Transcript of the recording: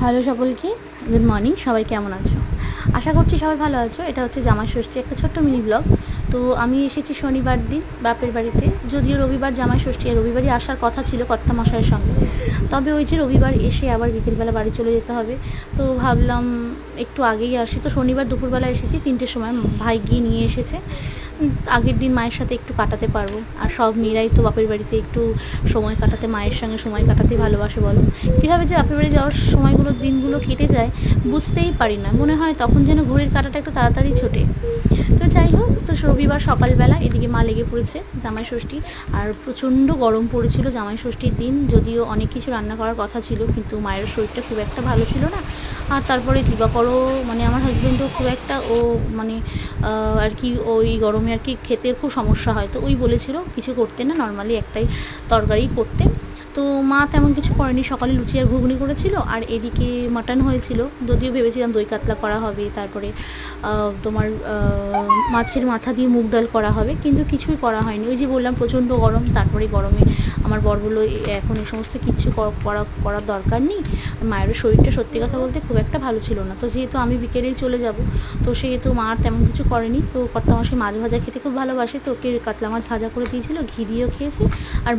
Hello সকলকে, good morning. সবাই কেমন আছো? আশা করছি সবাই ভালো আছো। এটা হচ্ছে জামাই ষষ্ঠী একটা ছোট্ট মিনি ব্লগ। তো আমি এসেছি শনিবার দিন বাপের বাড়িতে, যদিও রবিবার জামাই ষষ্ঠী, আর রবিবারই আসার কথা ছিল কর্তামশাইয়ের সঙ্গে। তবে ওই যে রবিবার এসে আবার বিকেলবেলা বাড়ি চলে যেতে হবে, তো ভাবলাম একটু আগেই আসি। তো শনিবার দুপুরবেলা এসেছি 3টের সময়, ভাই গিয়ে নিয়ে এসেছে। আগের দিন মায়ের সাথে একটু কাটাতে পারবো। আর সব মেয়েরাই তো বাপের বাড়িতে একটু সময় কাটাতে, মায়ের সঙ্গে সময় কাটাতে ভালোবাসে বলো। কীভাবে যে বাপের বাড়ি যাওয়ার সময়গুলো, দিনগুলো কেটে যায় বুঝতেই পারি না। মনে হয় তখন যেন ঘড়ির কাঁটাটা একটু তাড়াতাড়ি ছোটে। তো যাই হোক, তো রবিবার সকালবেলা এদিকে মা লেগে পড়েছে জামাই ষষ্ঠী। আর প্রচণ্ড গরম পড়েছিল জামাই ষষ্ঠীর দিন, যদিও অনেক কিছু রান্না করার কথা ছিল, কিন্তু মায়ের শরীরটা খুব একটা ভালো ছিল না। আর তারপরে দিবাকরও, মানে আমার হাজব্যান্ডও খুব একটা, ও মানে আর কি ওই গরমে আর কি খেতে খুব সমস্যা হয়, তো ওই বলেছিল কিছু করতে না, নর্মালি একটাই তরকারি করতে। তো মা তেমন কিছু করেনি, সকালে লুচি আর ঘুগনি করেছিল। আর এদিকে মাটন হয়েছিল, যদিও ভেবেছিলাম দই কাতলা করা হবে, তারপরে তোমার মাছের মাথা দিয়ে মুগ ডাল করা হবে, কিন্তু কিছুই করা হয়নি। ওই যে বললাম প্রচণ্ড গরম, তারপরে গরমে আমার বর বলল এখন এই সমস্ত কিছু করার দরকার নেই। মায়েরও শরীরটা সত্যি কথা বলতে খুব একটা ভালো ছিল না, তো যেহেতু আমি বিকেলেই চলে যাব, তো সেহেতু মা আর তেমন কিছু করেনি। তো কর্তামশাই মাছ ভাজা খেতে খুব ভালোবাসে, তো ওকে কাতলা মাছ ভাজা করে দিয়েছিল, ঘি দিয়েও খেয়েছে। আর